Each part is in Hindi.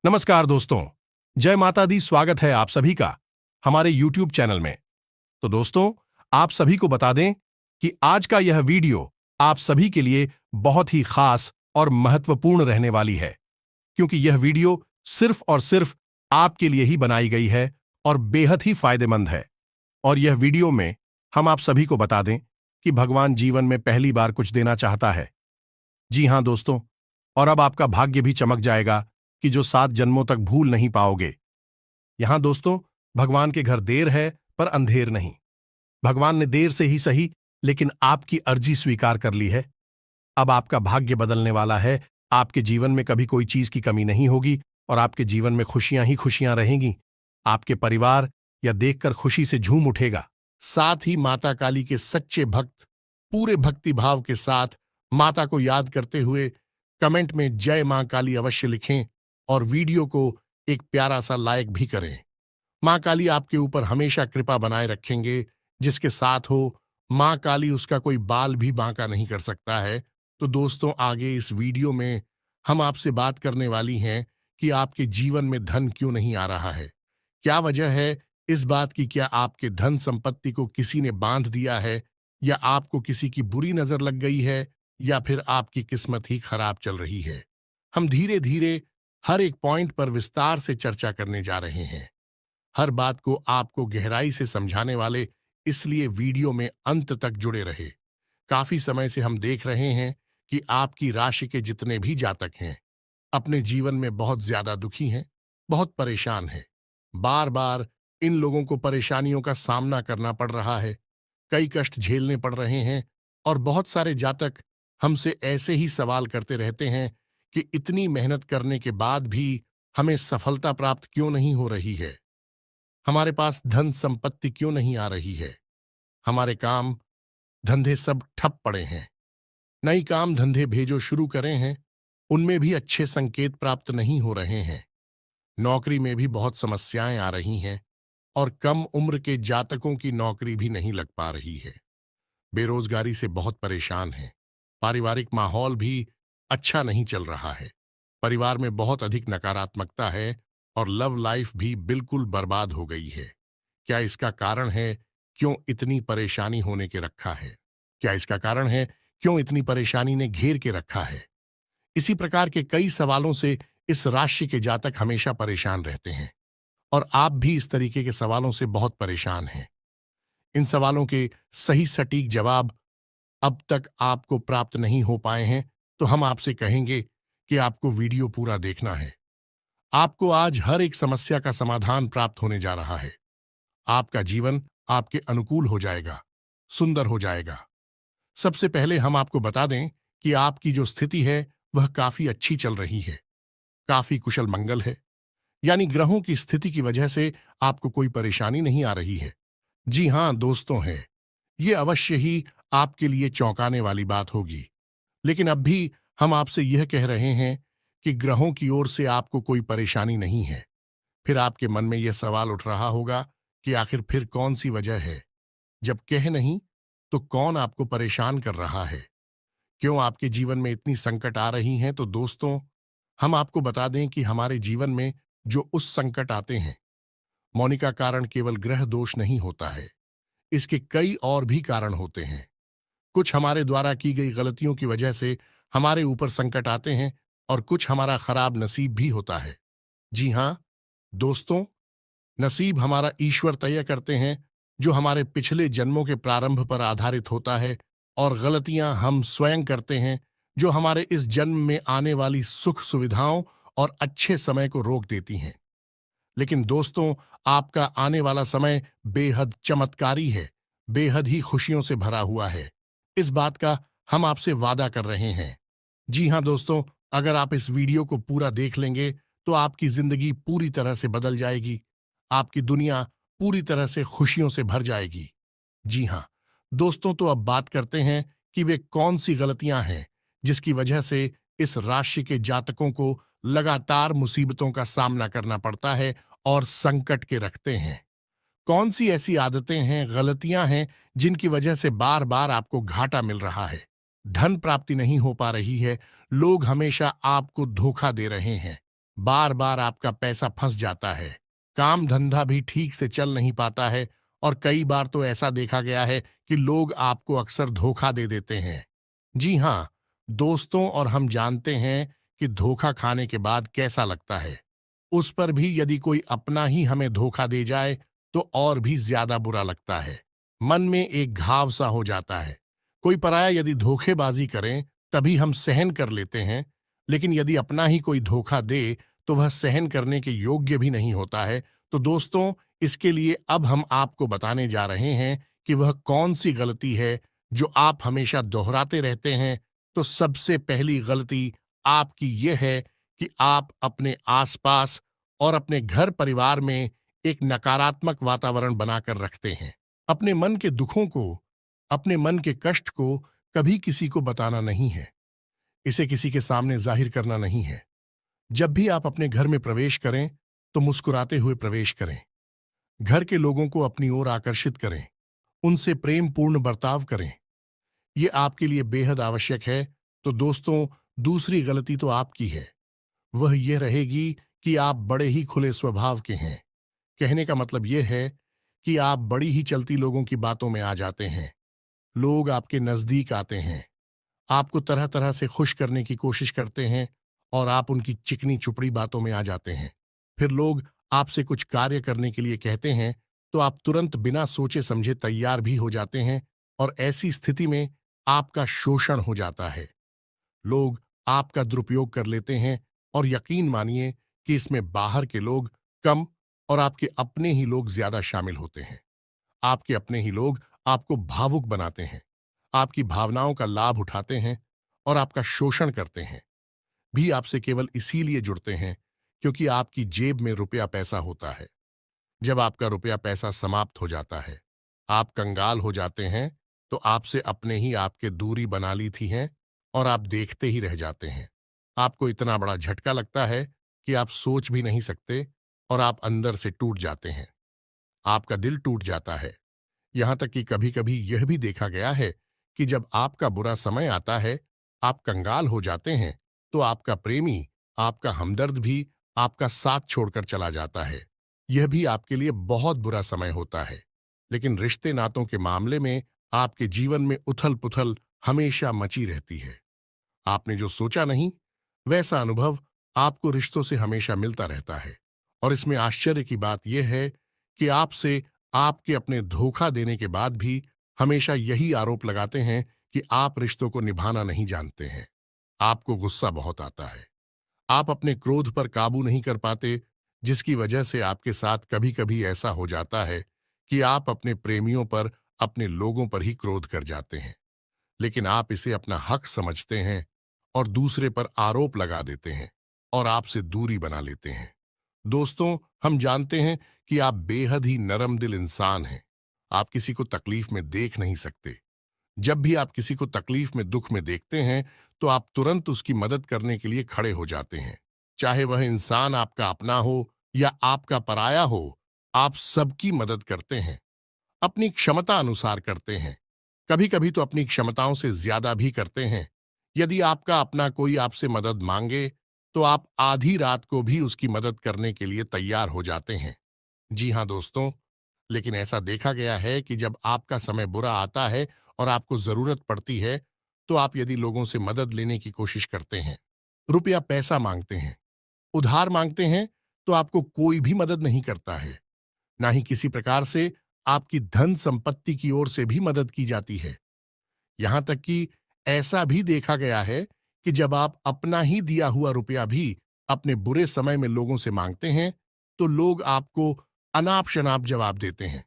नमस्कार दोस्तों। जय माता दी। स्वागत है आप सभी का हमारे YouTube चैनल में। तो दोस्तों, आप सभी को बता दें कि आज का यह वीडियो आप सभी के लिए बहुत ही खास और महत्वपूर्ण रहने वाली है, क्योंकि यह वीडियो सिर्फ और सिर्फ आपके लिए ही बनाई गई है और बेहद ही फायदेमंद है। और यह वीडियो में हम आप सभी को बता दें कि भगवान जीवन में पहली बार कुछ देना चाहता है। जी हां दोस्तों, और अब आपका भाग्य भी चमक जाएगा कि जो 7 जन्मों तक भूल नहीं पाओगे। यहां दोस्तों, भगवान के घर देर है पर अंधेर नहीं। भगवान ने देर से ही सही, लेकिन आपकी अर्जी स्वीकार कर ली है। अब आपका भाग्य बदलने वाला है। आपके जीवन में कभी कोई चीज की कमी नहीं होगी और आपके जीवन में खुशियां ही खुशियां रहेंगी। आपके परिवार यह देखकर खुशी से झूम उठेगा। साथ ही माता काली के सच्चे भक्त पूरे भक्ति भाव के साथ माता को याद करते हुए कमेंट में जय मां काली अवश्य लिखें और वीडियो को एक प्यारा सा लाइक भी करें। मां काली आपके ऊपर हमेशा कृपा बनाए रखेंगे। जिसके साथ हो मां काली, उसका कोई बाल भी बांका नहीं कर सकता है। तो दोस्तों, आगे इस वीडियो में हम आपसे बात करने वाली हैं कि आपके जीवन में धन क्यों नहीं आ रहा है। क्या वजह है इस बात की? क्या आपके धन संपत्ति को किसी ने बांध दिया है, या आपको किसी की बुरी नजर लग गई है, या फिर आपकी किस्मत ही खराब चल रही है? हम धीरे धीरे हर एक पॉइंट पर विस्तार से चर्चा करने जा रहे हैं। हर बात को आपको गहराई से समझाने वाले, इसलिए वीडियो में अंत तक जुड़े रहे। काफी समय से हम देख रहे हैं कि आपकी राशि के जितने भी जातक हैं अपने जीवन में बहुत ज्यादा दुखी हैं, बहुत परेशान हैं। बार बार इन लोगों को परेशानियों का सामना करना पड़ रहा है, कई कष्ट झेलने पड़ रहे हैं। और बहुत सारे जातक हमसे ऐसे ही सवाल करते रहते हैं कि इतनी मेहनत करने के बाद भी हमें सफलता प्राप्त क्यों नहीं हो रही है, हमारे पास धन संपत्ति क्यों नहीं आ रही है, हमारे काम धंधे सब ठप पड़े हैं। नई काम धंधे भेजो शुरू करें हैं, उनमें भी अच्छे संकेत प्राप्त नहीं हो रहे हैं। नौकरी में भी बहुत समस्याएं आ रही हैं और कम उम्र के जातकों की नौकरी भी नहीं लग पा रही है। बेरोजगारी से बहुत परेशान हैं। पारिवारिक माहौल भी अच्छा नहीं चल रहा है। परिवार में बहुत अधिक नकारात्मकता है और लव लाइफ भी बिल्कुल बर्बाद हो गई है। क्या इसका कारण है क्यों इतनी परेशानी होने के रखा है? क्या इसका कारण है क्यों इतनी परेशानी ने घेर के रखा है? इसी प्रकार के कई सवालों से इस राशि के जातक हमेशा परेशान रहते हैं और आप भी इस तरीके के सवालों से बहुत परेशान हैं। इन सवालों के सही सटीक जवाब अब तक आपको प्राप्त नहीं हो पाए हैं, तो हम आपसे कहेंगे कि आपको वीडियो पूरा देखना है। आपको आज हर एक समस्या का समाधान प्राप्त होने जा रहा है। आपका जीवन आपके अनुकूल हो जाएगा, सुंदर हो जाएगा। सबसे पहले हम आपको बता दें कि आपकी जो स्थिति है वह काफी अच्छी चल रही है, काफी कुशल मंगल है। यानी ग्रहों की स्थिति की वजह से आपको कोई परेशानी नहीं आ रही है। जी हां दोस्तों, है ये अवश्य ही आपके लिए चौंकाने वाली बात होगी। लेकिन अब भी हम आपसे यह कह रहे हैं कि ग्रहों की ओर से आपको कोई परेशानी नहीं है। फिर आपके मन में यह सवाल उठ रहा होगा कि आखिर फिर कौन सी वजह है? जब कह नहीं तो कौन आपको परेशान कर रहा है? क्यों आपके जीवन में इतनी संकट आ रही हैं? तो दोस्तों, हम आपको बता दें कि हमारे जीवन में जो उस संकट आते हैं, मौनी का कारण केवल ग्रह दोष नहीं होता है। इसके कई और भी कारण होते हैं। कुछ हमारे द्वारा की गई गलतियों की वजह से हमारे ऊपर संकट आते हैं और कुछ हमारा खराब नसीब भी होता है। जी हां दोस्तों, नसीब हमारा ईश्वर तय करते हैं, जो हमारे पिछले जन्मों के प्रारंभ पर आधारित होता है, और गलतियां हम स्वयं करते हैं, जो हमारे इस जन्म में आने वाली सुख सुविधाओं और अच्छे समय को रोक देती हैं। लेकिन दोस्तों, आपका आने वाला समय बेहद चमत्कारी है, बेहद ही खुशियों से भरा हुआ है। इस बात का हम आपसे वादा कर रहे हैं। जी हां दोस्तों, अगर आप इस वीडियो को पूरा देख लेंगे तो आपकी जिंदगी पूरी तरह से बदल जाएगी। आपकी दुनिया पूरी तरह से खुशियों से भर जाएगी। जी हां दोस्तों, तो अब बात करते हैं कि वे कौन सी गलतियां हैं जिसकी वजह से इस राशि के जातकों को लगातार मुसीबतों का सामना करना पड़ता है और संकट के रखते हैं। कौन सी ऐसी आदतें हैं, गलतियां हैं, जिनकी वजह से बार बार आपको घाटा मिल रहा है, धन प्राप्ति नहीं हो पा रही है, लोग हमेशा आपको धोखा दे रहे हैं, बार बार आपका पैसा फंस जाता है, काम धंधा भी ठीक से चल नहीं पाता है, और कई बार तो ऐसा देखा गया है कि लोग आपको अक्सर धोखा दे देते हैं। जी हाँ, दोस्तों, और हम जानते हैं कि धोखा खाने के बाद कैसा लगता है। उस पर भी यदि कोई अपना ही हमें धोखा दे जाए तो और भी ज्यादा बुरा लगता है। मन में एक घाव सा हो जाता है। कोई पराया यदि धोखेबाजी करें तभी हम सहन कर लेते हैं, लेकिन यदि अपना ही कोई धोखा दे तो वह सहन करने के योग्य भी नहीं होता है। तो दोस्तों, इसके लिए अब हम आपको बताने जा रहे हैं कि वह कौन सी गलती है जो आप हमेशा दोहराते रहते हैं। तो सबसे पहली गलती आपकी यह है कि आप अपने आसपास और अपने घर परिवार में एक नकारात्मक वातावरण बनाकर रखते हैं। अपने मन के दुखों को, अपने मन के कष्ट को कभी किसी को बताना नहीं है। इसे किसी के सामने जाहिर करना नहीं है। जब भी आप अपने घर में प्रवेश करें तो मुस्कुराते हुए प्रवेश करें। घर के लोगों को अपनी ओर आकर्षित करें, उनसे प्रेम पूर्ण बर्ताव करें। ये आपके लिए बेहद आवश्यक है। तो दोस्तों, दूसरी गलती तो आपकी है। वह यह रहेगी कि आप बड़े ही खुले स्वभाव के हैं। कहने का मतलब यह है कि आप बड़ी ही चलती लोगों की बातों में आ जाते हैं। लोग आपके नजदीक आते हैं, आपको तरह तरह से खुश करने की कोशिश करते हैं, और आप उनकी चिकनी चुपड़ी बातों में आ जाते हैं। फिर लोग आपसे कुछ कार्य करने के लिए कहते हैं तो आप तुरंत बिना सोचे समझे तैयार भी हो जाते हैं, और ऐसी स्थिति में आपका शोषण हो जाता है। लोग आपका दुरुपयोग कर लेते हैं, और यकीन मानिए कि इसमें बाहर के लोग कम और आपके अपने ही लोग ज्यादा शामिल होते हैं। आपके अपने ही लोग आपको भावुक बनाते हैं, आपकी भावनाओं का लाभ उठाते हैं, और आपका शोषण करते हैं। भी आपसे केवल इसीलिए जुड़ते हैं क्योंकि आपकी जेब में रुपया पैसा होता है। जब आपका रुपया पैसा समाप्त हो जाता है, आप कंगाल हो जाते हैं, तो आपसे अपने ही आपके दूरी बना ली थी हैं, और आप देखते ही रह जाते हैं। आपको इतना बड़ा झटका लगता है कि आप सोच भी नहीं सकते, और आप अंदर से टूट जाते हैं। आपका दिल टूट जाता है। यहां तक कि कभी कभी यह भी देखा गया है कि जब आपका बुरा समय आता है, आप कंगाल हो जाते हैं, तो आपका प्रेमी, आपका हमदर्द भी आपका साथ छोड़कर चला जाता है। यह भी आपके लिए बहुत बुरा समय होता है। लेकिन रिश्ते नातों के मामले में आपके जीवन में उथल पुथल हमेशा मची रहती है। आपने जो सोचा नहीं, वैसा अनुभव आपको रिश्तों से हमेशा मिलता रहता है। और इसमें आश्चर्य की बात यह है कि आपसे आपके अपने धोखा देने के बाद भी हमेशा यही आरोप लगाते हैं कि आप रिश्तों को निभाना नहीं जानते हैं। आपको गुस्सा बहुत आता है। आप अपने क्रोध पर काबू नहीं कर पाते, जिसकी वजह से आपके साथ कभी कभी ऐसा हो जाता है कि आप अपने प्रेमियों पर, अपने लोगों पर ही क्रोध कर जाते हैं। लेकिन आप इसे अपना हक समझते हैं और दूसरे पर आरोप लगा देते हैं, और आपसे दूरी बना लेते हैं। दोस्तों, हम जानते हैं कि आप बेहद ही नरम दिल इंसान हैं। आप किसी को तकलीफ में देख नहीं सकते। जब भी आप किसी को तकलीफ में, दुख में देखते हैं, तो आप तुरंत उसकी मदद करने के लिए खड़े हो जाते हैं। चाहे वह इंसान आपका अपना हो या आपका पराया हो, आप सबकी मदद करते हैं। अपनी क्षमता अनुसार करते हैं। कभी कभी तो अपनी क्षमताओं से ज्यादा भी करते हैं। यदि आपका अपना कोई आपसे मदद मांगे तो आप आधी रात को भी उसकी मदद करने के लिए तैयार हो जाते हैं। जी हाँ दोस्तों, लेकिन ऐसा देखा गया है कि जब आपका समय बुरा आता है और आपको जरूरत पड़ती है, तो आप यदि लोगों से मदद लेने की कोशिश करते हैं, रुपया पैसा मांगते हैं, उधार मांगते हैं, तो आपको कोई भी मदद नहीं करता है। ना ही किसी प्रकार से आपकी धन संपत्ति की ओर से भी मदद की जाती है। यहां तक कि ऐसा भी देखा गया है कि जब आप अपना ही दिया हुआ रुपया भी अपने बुरे समय में लोगों से मांगते हैं, तो लोग आपको अनाप शनाप जवाब देते हैं,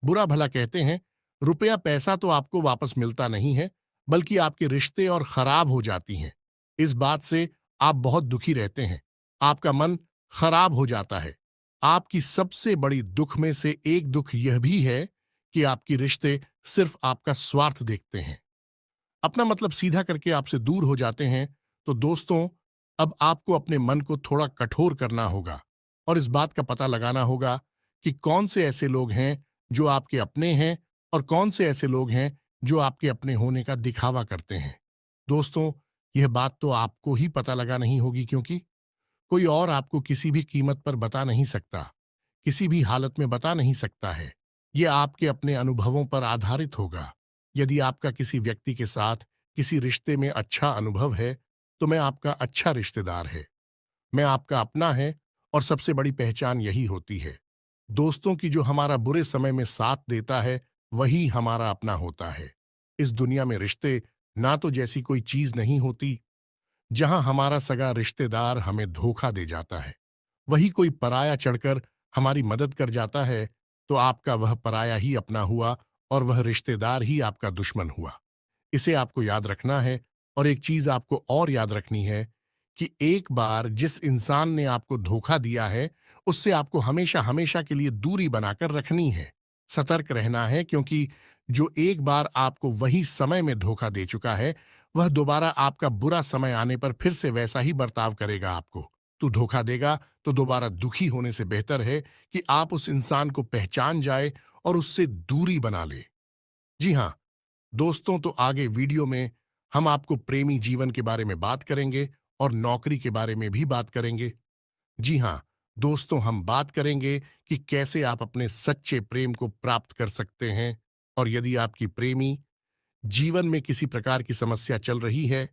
बुरा भला कहते हैं। रुपया पैसा तो आपको वापस मिलता नहीं है, बल्कि आपके रिश्ते और खराब हो जाती हैं। इस बात से आप बहुत दुखी रहते हैं। आपका मन खराब हो जाता है। आपकी सबसे बड़ी दुख में से एक दुख यह भी है कि आपके रिश्ते सिर्फ आपका स्वार्थ देखते हैं, अपना मतलब सीधा करके आपसे दूर हो जाते हैं। तो दोस्तों, अब आपको अपने मन को थोड़ा कठोर करना होगा, और इस बात का पता लगाना होगा कि कौन से ऐसे लोग हैं जो आपके अपने हैं, और कौन से ऐसे लोग हैं जो आपके अपने होने का दिखावा करते हैं। दोस्तों, यह बात तो आपको ही पता लगा नहीं होगी, क्योंकि कोई और आपको किसी भी कीमत पर बता नहीं सकता, किसी भी हालत में बता नहीं सकता है। ये आपके अपने अनुभवों पर आधारित होगा। यदि आपका किसी व्यक्ति के साथ किसी रिश्ते में अच्छा अनुभव है, तो मैं आपका अच्छा रिश्तेदार है। मैं आपका अपना है और सबसे बड़ी पहचान यही होती है। दोस्तों की जो हमारा बुरे समय में साथ देता है, वही हमारा अपना होता है। इस दुनिया में रिश्ते ना तो जैसी कोई चीज नहीं होती, जहां हमारा सगा रिश्तेदार हमें धोखा दे जाता है, वही कोई पराया चढ़कर हमारी मदद कर जाता है, तो आपका वह पराया ही अपना हुआ और वह रिश्तेदार ही आपका दुश्मन हुआ। इसे आपको याद रखना है। और एक चीज आपको और याद रखनी है कि एक बार जिस इंसान ने आपको धोखा दिया है, उससे आपको हमेशा हमेशा के लिए दूरी बनाकर रखनी है। सतर्क रहना है, क्योंकि जो एक बार आपको वही समय में धोखा दे चुका है, वह दोबारा आपका बुरा समय आने पर फिर से वैसा ही बर्ताव करेगा आपको। तू धोखा देगा तो दोबारा दुखी होने से बेहतर है कि आप उस इंसान को पहचान जाए और उससे दूरी बना ले। जी हाँ दोस्तों, तो आगे वीडियो में हम आपको प्रेमी जीवन के बारे में बात करेंगे और नौकरी के बारे में भी बात करेंगे। जी हाँ दोस्तों, हम बात करेंगे कि कैसे आप अपने सच्चे प्रेम को प्राप्त कर सकते हैं, और यदि आपकी प्रेमी जीवन में किसी प्रकार की समस्या चल रही है,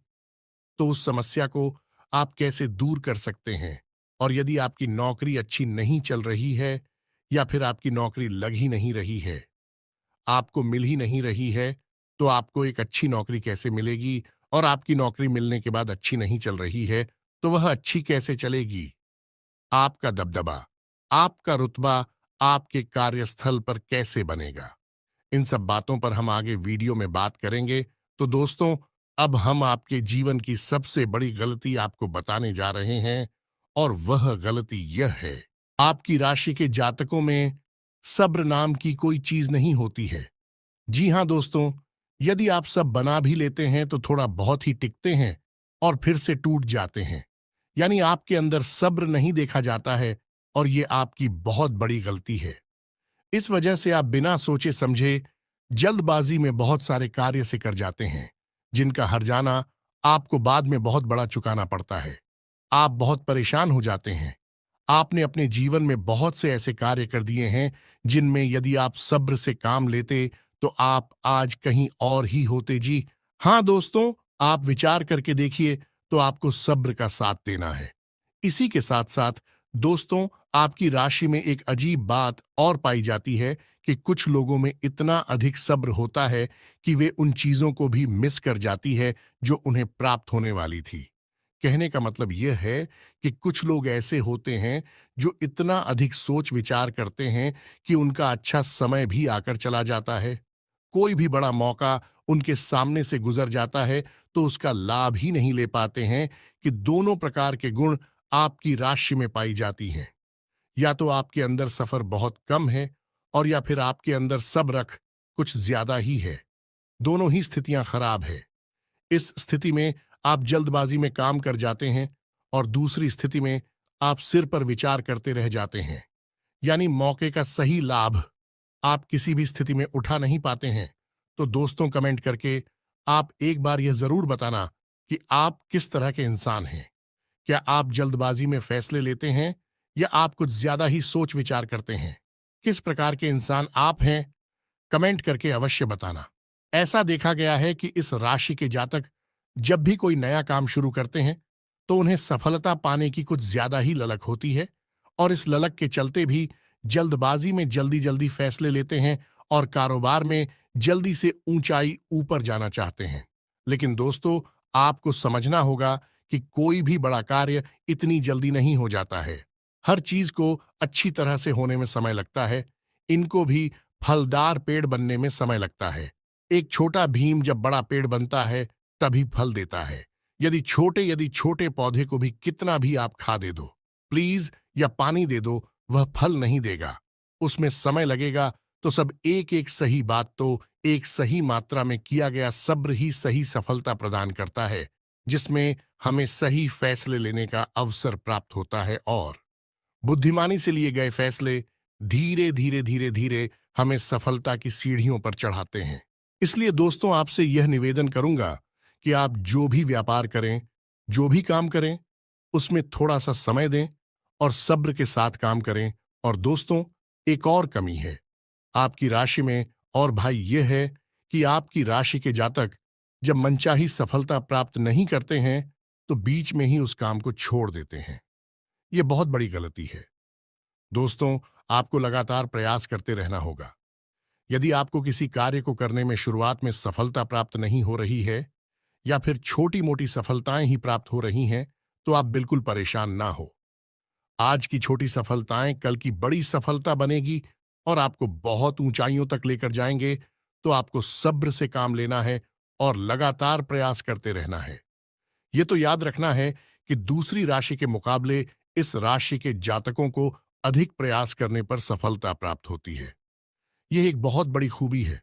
तो उस समस्या को आप कैसे दूर कर सकते हैं। और यदि आपकी नौकरी अच्छी नहीं चल रही है, या फिर आपकी नौकरी लग ही नहीं रही है, आपको मिल ही नहीं रही है, तो आपको एक अच्छी नौकरी कैसे मिलेगी। और आपकी नौकरी मिलने के बाद अच्छी नहीं चल रही है, तो वह अच्छी कैसे चलेगी। आपका दबदबा, आपका रुतबा आपके कार्यस्थल पर कैसे बनेगा। इन सब बातों पर हम आगे वीडियो में बात करेंगे। तो दोस्तों, अब हम आपके जीवन की सबसे बड़ी गलती आपको बताने जा रहे हैं, और वह गलती यह है, आपकी राशि के जातकों में सब्र नाम की कोई चीज नहीं होती है। जी हाँ दोस्तों, यदि आप सब बना भी लेते हैं तो थोड़ा बहुत ही टिकते हैं और फिर से टूट जाते हैं। यानी आपके अंदर सब्र नहीं देखा जाता है, और ये आपकी बहुत बड़ी गलती है। इस वजह से आप बिना सोचे समझे जल्दबाजी में बहुत सारे कार्य से कर जाते हैं, जिनका हर्जाना आपको बाद में बहुत बड़ा चुकाना पड़ता है। आप बहुत परेशान हो जाते हैं। आपने अपने जीवन में बहुत से ऐसे कार्य कर दिए हैं, जिनमें यदि आप सब्र से काम लेते, तो आप आज कहीं और ही होते जी। हाँ दोस्तों, आप विचार करके देखिए, तो आपको सब्र का साथ देना है। इसी के साथ साथ दोस्तों, आपकी राशि में एक अजीब बात और पाई जाती है कि कुछ लोगों में इतना अधिक सब्र होता है कि वे उन चीजों को भी मिस कर जाती है जो उन्हें प्राप्त होने वाली थी। कहने का मतलब यह है कि कुछ लोग ऐसे होते हैं जो इतना अधिक सोच विचार करते हैं कि उनका अच्छा समय भी आकर चला जाता है। कोई भी बड़ा मौका उनके सामने से गुजर जाता है, तो उसका लाभ ही नहीं ले पाते हैं कि दोनों प्रकार के गुण आपकी राशि में पाई जाती हैं। या तो आपके अंदर सफर बहुत कम है, और या फिर आपके अंदर सब्र कुछ ज्यादा ही है। दोनों ही स्थितियां खराब है। इस स्थिति में आप जल्दबाजी में काम कर जाते हैं, और दूसरी स्थिति में आप सिर पर विचार करते रह जाते हैं। यानी मौके का सही लाभ आप किसी भी स्थिति में उठा नहीं पाते हैं। तो दोस्तों, कमेंट करके आप एक बार यह जरूर बताना कि आप किस तरह के इंसान हैं। क्या आप जल्दबाजी में फैसले लेते हैं, या आप कुछ ज्यादा ही सोच विचार करते हैं। किस प्रकार के इंसान आप हैं, कमेंट करके अवश्य बताना। ऐसा देखा गया है कि इस राशि के जातक जब भी कोई नया काम शुरू करते हैं, तो उन्हें सफलता पाने की कुछ ज्यादा ही ललक होती है, और इस ललक के चलते भी जल्दबाजी में जल्दी जल्दी फैसले लेते हैं, और कारोबार में जल्दी से ऊंचाई ऊपर जाना चाहते हैं। लेकिन दोस्तों, आपको समझना होगा कि कोई भी बड़ा कार्य इतनी जल्दी नहीं हो जाता है। हर चीज को अच्छी तरह से होने में समय लगता है। इनको भी फलदार पेड़ बनने में समय लगता है। एक छोटा भीम जब बड़ा पेड़ बनता है, तभी फल देता है। यदि छोटे पौधे को भी कितना भी आप खा दे दो, प्लीज, या पानी दे दो, वह फल नहीं देगा। उसमें समय लगेगा। तो सब एक एक सही बात, तो एक सही मात्रा में किया गया सब्र ही सही सफलता प्रदान करता है, जिसमें हमें सही फैसले लेने का अवसर प्राप्त होता है, और बुद्धिमानी से लिए गए फैसले धीरे धीरे धीरे धीरे हमें सफलता की सीढ़ियों पर चढ़ाते हैं। इसलिए दोस्तों, आपसे यह निवेदन करूंगा कि आप जो भी व्यापार करें, जो भी काम करें, उसमें थोड़ा सा समय दें और सब्र के साथ काम करें। और दोस्तों, एक और कमी है आपकी राशि में, और भाई यह है कि आपकी राशि के जातक जब मनचाही सफलता प्राप्त नहीं करते हैं तो बीच में ही उस काम को छोड़ देते हैं। यह बहुत बड़ी गलती है। दोस्तों, आपको लगातार प्रयास करते रहना होगा। यदि आपको किसी कार्य को करने में शुरुआत में सफलता प्राप्त नहीं हो रही है या फिर छोटी मोटी सफलताएं ही प्राप्त हो रही हैं, तो आप बिल्कुल परेशान ना हो। आज की छोटी सफलताएं कल की बड़ी सफलता बनेगी और आपको बहुत ऊंचाइयों तक लेकर जाएंगे। तो आपको सब्र से काम लेना है और लगातार प्रयास करते रहना है। यह तो याद रखना है कि दूसरी राशि के मुकाबले इस राशि के जातकों को अधिक प्रयास करने पर सफलता प्राप्त होती है। यह एक बहुत बड़ी खूबी है,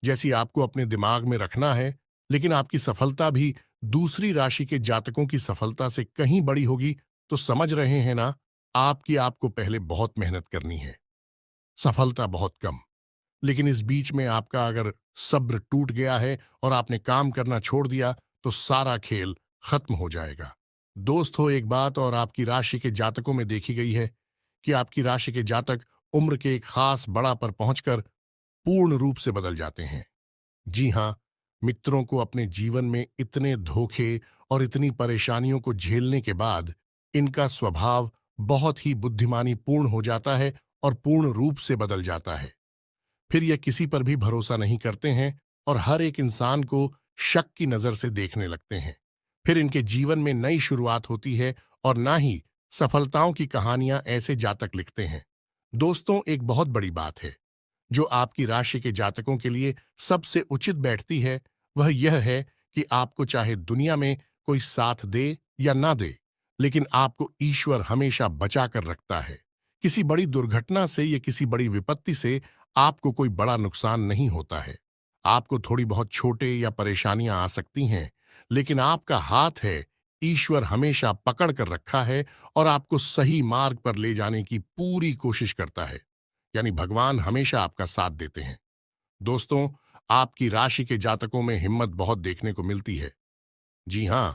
जैसी आपको अपने दिमाग में रखना है। लेकिन आपकी सफलता भी दूसरी राशि के जातकों की सफलता से कहीं बड़ी होगी। तो समझ रहे हैं ना, आपको पहले बहुत मेहनत करनी है, सफलता बहुत कम। लेकिन इस बीच में आपका अगर सब्र टूट गया है और आपने काम करना छोड़ दिया तो सारा खेल खत्म हो जाएगा। दोस्त हो, एक बात और आपकी राशि के जातकों में देखी गई है कि आपकी राशि के जातक उम्र के एक खास बड़ा पर पहुंचकर पूर्ण रूप से बदल जाते हैं। जी हां, मित्रों को अपने जीवन में इतने धोखे और इतनी परेशानियों को झेलने के बाद इनका स्वभाव बहुत ही बुद्धिमानी पूर्ण हो जाता है और पूर्ण रूप से बदल जाता है। फिर यह किसी पर भी भरोसा नहीं करते हैं और हर एक इंसान को शक की नजर से देखने लगते हैं। फिर इनके जीवन में नई शुरुआत होती है और ना ही सफलताओं की कहानियां ऐसे जातक लिखते हैं। दोस्तों, एक बहुत बड़ी बात है जो आपकी राशि के जातकों के लिए सबसे उचित बैठती है, वह यह है कि आपको चाहे दुनिया में कोई साथ दे या ना दे, लेकिन आपको ईश्वर हमेशा बचा कर रखता है। किसी बड़ी दुर्घटना से या किसी बड़ी विपत्ति से आपको कोई बड़ा नुकसान नहीं होता है। आपको थोड़ी बहुत छोटे या परेशानियां आ सकती हैं, लेकिन आपका हाथ है, ईश्वर हमेशा पकड़ कर रखा है और आपको सही मार्ग पर ले जाने की पूरी कोशिश करता है। यानी भगवान हमेशा आपका साथ देते हैं। दोस्तों, आपकी राशि के जातकों में हिम्मत बहुत देखने को मिलती है। जी हां,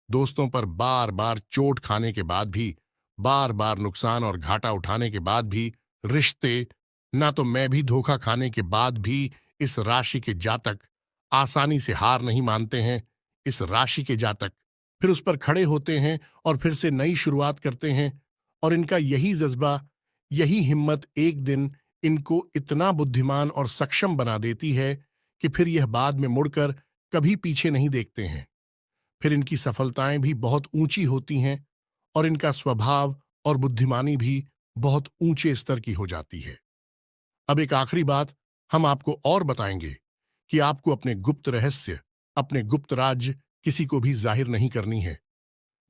दोस्तों पर बार बार चोट खाने के बाद भी, बार बार नुकसान और घाटा उठाने के बाद भी, रिश्ते ना तो मैं भी धोखा खाने के बाद भी इस राशि के जातक आसानी से हार नहीं मानते हैं। इस राशि के जातक फिर उस पर खड़े होते हैं और फिर से नई शुरुआत करते हैं। और इनका यही जज्बा, यही हिम्मत एक दिन इनको इतना बुद्धिमान और सक्षम बना देती है कि फिर यह बाद में मुड़कर कभी पीछे नहीं देखते हैं। फिर इनकी सफलताएं भी बहुत ऊंची होती हैं और इनका स्वभाव और बुद्धिमानी भी बहुत ऊंचे स्तर की हो जाती है। अब एक आखिरी बात हम आपको और बताएंगे कि आपको अपने गुप्त रहस्य, अपने गुप्त राज किसी को भी जाहिर नहीं करनी है।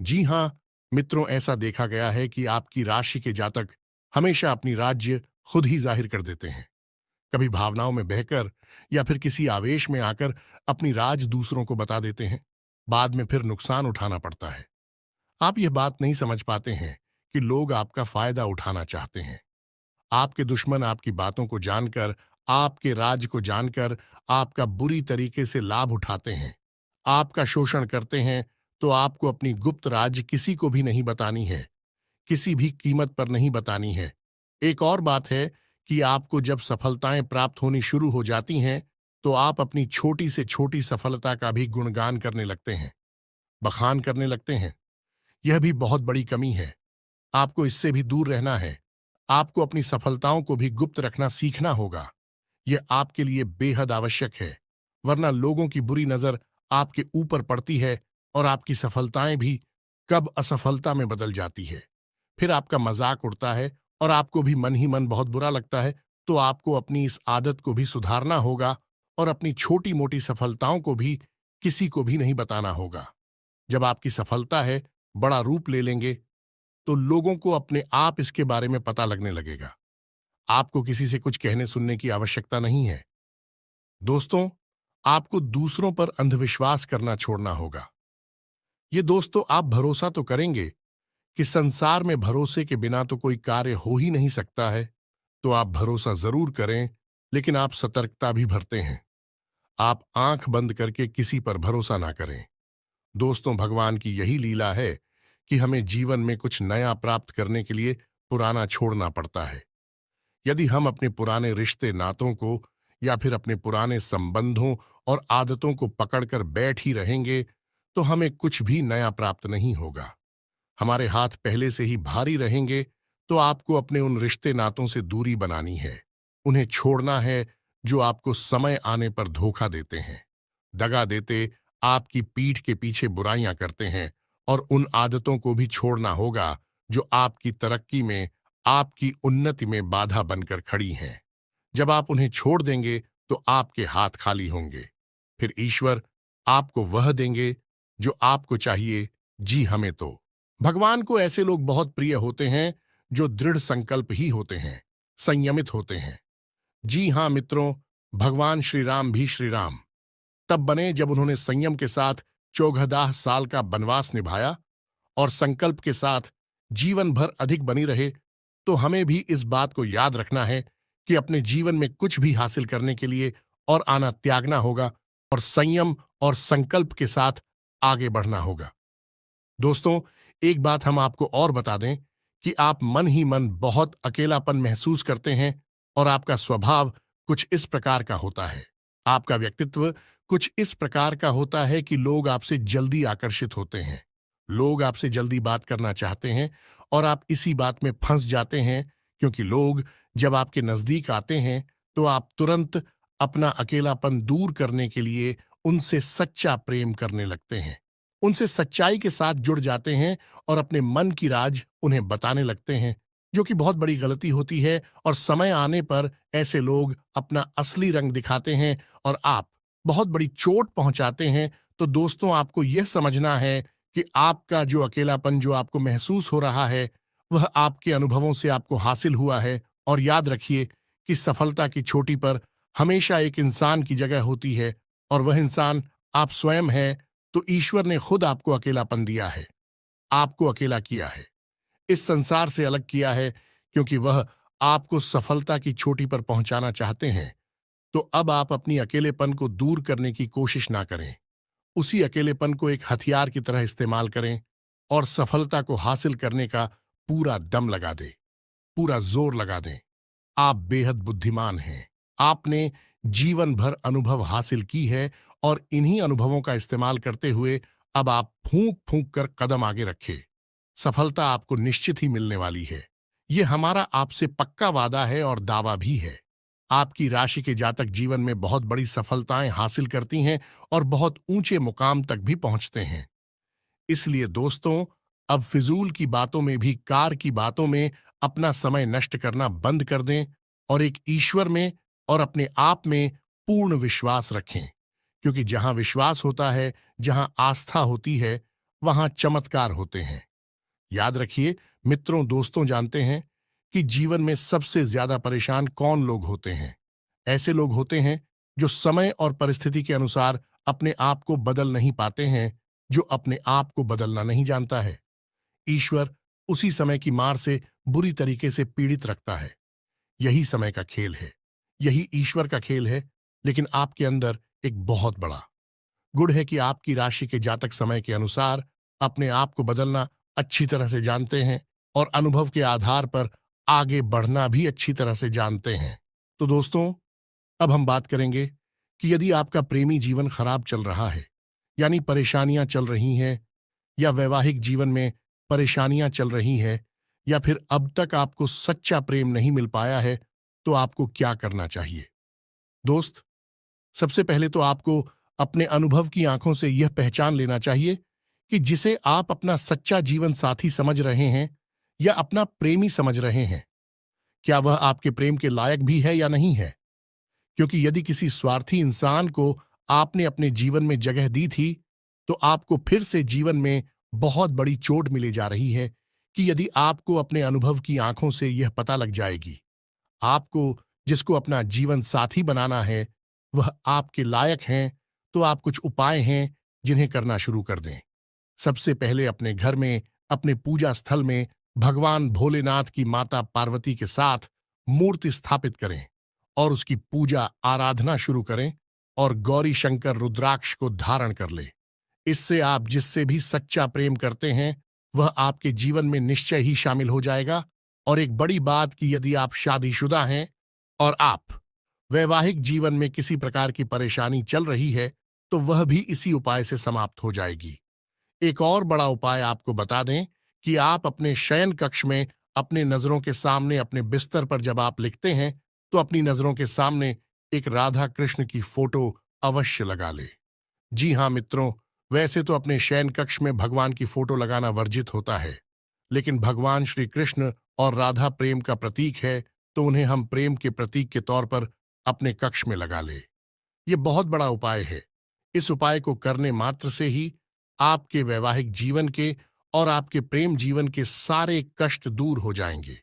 जी हां मित्रों, ऐसा देखा गया है कि आपकी राशि के जातक हमेशा अपनी राज्य खुद ही जाहिर कर देते हैं। कभी भावनाओं में बहकर या फिर किसी आवेश में आकर अपनी राज दूसरों को बता देते हैं। बाद में फिर नुकसान उठाना पड़ता है। आप यह बात नहीं समझ पाते हैं कि लोग आपका फायदा उठाना चाहते हैं। आपके दुश्मन आपकी बातों को जानकर, आपके राज को जानकर आपका बुरी तरीके से लाभ उठाते हैं, आपका शोषण करते हैं। तो आपको अपनी गुप्त राज किसी को भी नहीं बतानी है, किसी भी कीमत पर नहीं बतानी है। एक और बात है कि आपको जब सफलताएं प्राप्त होनी शुरू हो जाती हैं, तो आप अपनी छोटी से छोटी सफलता का भी गुणगान करने लगते हैं, बखान करने लगते हैं। यह भी बहुत बड़ी कमी है। आपको इससे भी दूर रहना है। आपको अपनी सफलताओं को भी गुप्त रखना सीखना होगा। यह आपके लिए बेहद आवश्यक है, वरना लोगों की बुरी नजर आपके ऊपर पड़ती है और आपकी सफलताएं भी कब असफलता में बदल जाती है। फिर आपका मजाक उड़ता है और आपको भी मन ही मन बहुत बुरा लगता है। तो आपको अपनी इस आदत को भी सुधारना होगा और अपनी छोटी मोटी सफलताओं को भी किसी को भी नहीं बताना होगा। जब आपकी सफलता है बड़ा रूप ले लेंगे तो लोगों को अपने आप इसके बारे में पता लगने लगेगा। आपको किसी से कुछ कहने सुनने की आवश्यकता नहीं है। दोस्तों, आपको दूसरों पर अंधविश्वास करना छोड़ना होगा। ये दोस्तों, आप भरोसा तो करेंगे कि संसार में भरोसे के बिना तो कोई कार्य हो ही नहीं सकता है। तो आप भरोसा जरूर करें, लेकिन आप सतर्कता भी भरते हैं। आप आंख बंद करके किसी पर भरोसा ना करें। दोस्तों, भगवान की यही लीला है कि हमें जीवन में कुछ नया प्राप्त करने के लिए पुराना छोड़ना पड़ता है। यदि हम अपने पुराने रिश्ते नातों को या फिर अपने पुराने संबंधों और आदतों को पकड़कर बैठ ही रहेंगे, तो हमें कुछ भी नया प्राप्त नहीं होगा। हमारे हाथ पहले से ही भारी रहेंगे, तो आपको अपने उन रिश्ते नातों से दूरी बनानी है। उन्हें छोड़ना है जो आपको समय आने पर धोखा देते हैं, दगा देते, आपकी पीठ के पीछे बुराइयां करते हैं। और उन आदतों को भी छोड़ना होगा जो आपकी तरक्की में, आपकी उन्नति में बाधा बनकर खड़ी हैं। जब आप उन्हें छोड़ देंगे तो आपके हाथ खाली होंगे। फिर ईश्वर आपको वह देंगे जो आपको चाहिए। जी हमें तो भगवान को ऐसे लोग बहुत प्रिय होते हैं जो दृढ़ संकल्प ही होते हैं, संयमित होते हैं। जी हां मित्रों, भगवान श्री राम भी श्री राम तब बने जब उन्होंने संयम के साथ 14 साल का वनवास निभाया और संकल्प के साथ जीवन भर अधिक बनी रहे। तो हमें भी इस बात को याद रखना है कि अपने जीवन में कुछ भी हासिल करने के लिए और आना त्यागना होगा और संयम और संकल्प के साथ आगे बढ़ना होगा। दोस्तों, एक बात हम आपको और बता दें कि आप मन ही मन बहुत अकेलापन महसूस करते हैं और आपका स्वभाव कुछ इस प्रकार का होता है। आपका व्यक्तित्व कुछ इस प्रकार का होता है कि लोग आपसे जल्दी आकर्षित होते हैं। लोग आपसे जल्दी बात करना चाहते हैं और आप इसी बात में फंस जाते हैं, क्योंकि लोग जब आपके नजदीक आते हैं तो आप तुरंत अपना अकेलापन दूर करने के लिए उनसे सच्चा प्रेम करने लगते हैं, उनसे सच्चाई के साथ जुड़ जाते हैं और अपने मन की राज उन्हें बताने लगते हैं, जो कि बहुत बड़ी गलती होती है। और समय आने पर ऐसे लोग अपना असली रंग दिखाते हैं और आप बहुत बड़ी चोट पहुंचाते हैं। तो दोस्तों, आपको यह समझना है कि आपका जो अकेलापन जो आपको महसूस हो रहा है, वह आपके अनुभवों से आपको हासिल हुआ है। और याद रखिए कि सफलता की चोटी पर हमेशा एक इंसान की जगह होती है और वह इंसान आप स्वयं है। तो ईश्वर ने खुद आपको अकेलापन दिया है, आपको अकेला किया है, इस संसार से अलग किया है, क्योंकि वह आपको सफलता की चोटी पर पहुंचाना चाहते हैं। तो अब आप अपनी अकेलेपन को दूर करने की कोशिश ना करें, उसी अकेलेपन को एक हथियार की तरह इस्तेमाल करें और सफलता को हासिल करने का पूरा दम लगा दें, पूरा जोर लगा दें। आप बेहद बुद्धिमान हैं। आपने जीवन भर अनुभव हासिल की है और इन्हीं अनुभवों का इस्तेमाल करते हुए अब आप फूंक फूंक कर कदम आगे रखें। सफलता आपको निश्चित ही मिलने वाली है। ये हमारा आपसे पक्का वादा है और दावा भी है। आपकी राशि के जातक जीवन में बहुत बड़ी सफलताएं हासिल करती हैं और बहुत ऊंचे मुकाम तक भी पहुंचते हैं। इसलिए दोस्तों, अब फिजूल की बातों में भी, कार की बातों में अपना समय नष्ट करना बंद कर दें और एक ईश्वर में और अपने आप में पूर्ण विश्वास रखें, क्योंकि जहां विश्वास होता है, जहां आस्था होती है, वहां चमत्कार होते हैं। याद रखिए मित्रों, दोस्तों, जानते हैं कि जीवन में सबसे ज्यादा परेशान कौन लोग होते हैं? ऐसे लोग होते हैं जो समय और परिस्थिति के अनुसार अपने आप को बदल नहीं पाते हैं, जो अपने आप को बदलना नहीं जानता है। ईश्वर उसी समय की मार से बुरी तरीके से पीड़ित रखता है। यही समय का खेल है, यही ईश्वर का खेल है। लेकिन आपके अंदर एक बहुत बड़ा गुण है कि आपकी राशि के जातक समय के अनुसार अपने आप को बदलना अच्छी तरह से जानते हैं और अनुभव के आधार पर आगे बढ़ना भी अच्छी तरह से जानते हैं। तो दोस्तों, अब हम बात करेंगे कि यदि आपका प्रेमी जीवन खराब चल रहा है, यानी परेशानियां चल रही हैं, या वैवाहिक जीवन में परेशानियां चल रही हैं, या फिर अब तक आपको सच्चा प्रेम नहीं मिल पाया है, तो आपको क्या करना चाहिए? दोस्त, सबसे पहले तो आपको अपने अनुभव की आंखों से यह पहचान लेना चाहिए कि जिसे आप अपना सच्चा जीवन साथी समझ रहे हैं या अपना प्रेमी समझ रहे हैं, क्या वह आपके प्रेम के लायक भी है या नहीं है। क्योंकि यदि किसी स्वार्थी इंसान को आपने अपने जीवन में जगह दी थी, तो आपको फिर से जीवन में बहुत बड़ी चोट मिले जा रही है कि यदि आपको अपने अनुभव की आंखों से यह पता लग जाएगी, आपको जिसको अपना जीवन साथी बनाना है वह आपके लायक हैं, तो आप कुछ उपाय हैं जिन्हें करना शुरू कर दें। सबसे पहले अपने घर में, अपने पूजा स्थल में भगवान भोलेनाथ की माता पार्वती के साथ मूर्ति स्थापित करें और उसकी पूजा आराधना शुरू करें और गौरी शंकर रुद्राक्ष को धारण कर ले। इससे आप जिससे भी सच्चा प्रेम करते हैं वह आपके जीवन में निश्चय ही शामिल हो जाएगा। और एक बड़ी बात कि यदि आप शादीशुदा हैं और आप वैवाहिक जीवन में किसी प्रकार की परेशानी चल रही है, तो वह भी इसी उपाय से समाप्त हो जाएगी। एक और बड़ा उपाय आपको बता दें कि आप अपने शयन कक्ष में अपने नजरों के सामने अपने बिस्तर पर जब आप लिखते हैं, तो अपनी नजरों के सामने एक राधा कृष्ण की फोटो अवश्य लगा ले। जी हाँ मित्रों, वैसे तो अपने शयन कक्ष में भगवान की फोटो लगाना वर्जित होता है, लेकिन भगवान श्री कृष्ण और राधा प्रेम का प्रतीक है, तो उन्हें हम प्रेम के प्रतीक के तौर पर अपने कक्ष में लगा ले। ये बहुत बड़ा उपाय है। इस उपाय को करने मात्र से ही आपके वैवाहिक जीवन के और आपके प्रेम जीवन के सारे कष्ट दूर हो जाएंगे।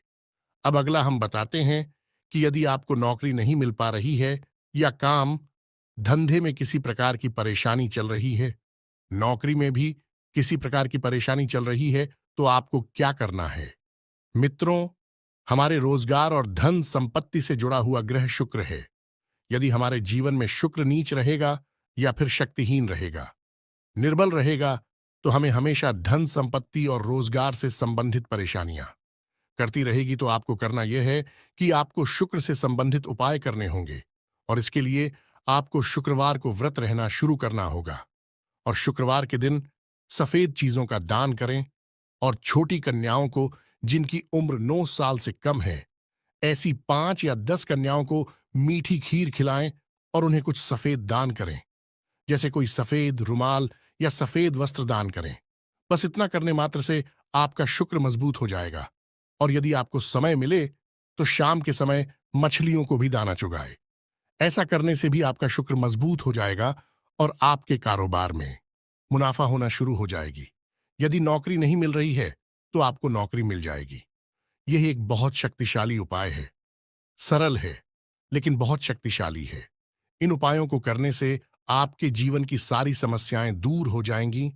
अब अगला हम बताते हैं कि यदि आपको नौकरी नहीं मिल पा रही है या काम धंधे में किसी प्रकार की परेशानी चल रही है, नौकरी में भी किसी प्रकार की परेशानी चल रही है, तो आपको क्या करना है? मित्रों, हमारे रोजगार और धन संपत्ति से जुड़ा हुआ ग्रह शुक्र है। यदि हमारे जीवन में शुक्र नीच रहेगा या फिर शक्तिहीन रहेगा, निर्बल रहेगा, तो हमें हमेशा धन संपत्ति और रोजगार से संबंधित परेशानियां करती रहेगी। तो आपको करना यह है कि आपको शुक्र से संबंधित उपाय करने होंगे, और इसके लिए आपको शुक्रवार को व्रत रहना शुरू करना होगा। और शुक्रवार के दिन सफेद चीजों का दान करें, और छोटी कन्याओं को जिनकी उम्र 9 साल से कम है, ऐसी 5 या 10 कन्याओं को मीठी खीर खिलाएं और उन्हें कुछ सफेद दान करें, जैसे कोई सफेद रुमाल या सफेद वस्त्र दान करें। बस इतना करने मात्र से आपका शुक्र मजबूत हो जाएगा। और यदि आपको समय मिले तो शाम के समय मछलियों को भी दाना चुगाए। ऐसा करने से भी आपका शुक्र मजबूत हो जाएगा और आपके कारोबार में मुनाफा होना शुरू हो जाएगी। यदि नौकरी नहीं मिल रही है, तो आपको नौकरी मिल जाएगी। यह एक बहुत शक्तिशाली उपाय है। सरल है, लेकिन बहुत शक्तिशाली है। इन उपायों को करने से आपके जीवन की सारी समस्याएं दूर हो जाएंगी।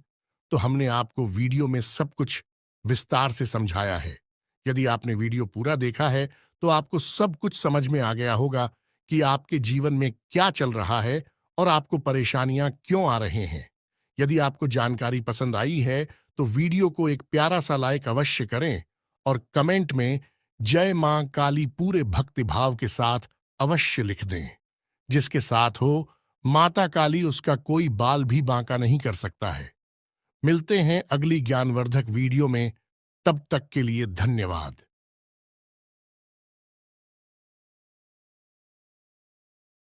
तो हमने आपको वीडियो में सब कुछ विस्तार से समझाया है। यदि आपने वीडियो पूरा देखा है, तो आपको सब कुछ समझ में आ गया होगा कि आपके जीवन में क्या चल रहा है और आपको परेशानियां क्यों आ रहे हैं। यदि आपको जानकारी पसंद आई है, तो वीडियो को एक प्यारा सा लाइक अवश्य करें और कमेंट में जय मां काली पूरे भक्ति भाव के साथ अवश्य लिख दें। जिसके साथ हो माता काली, उसका कोई बाल भी बांका नहीं कर सकता है। मिलते हैं अगली ज्ञानवर्धक वीडियो में। तब तक के लिए धन्यवाद।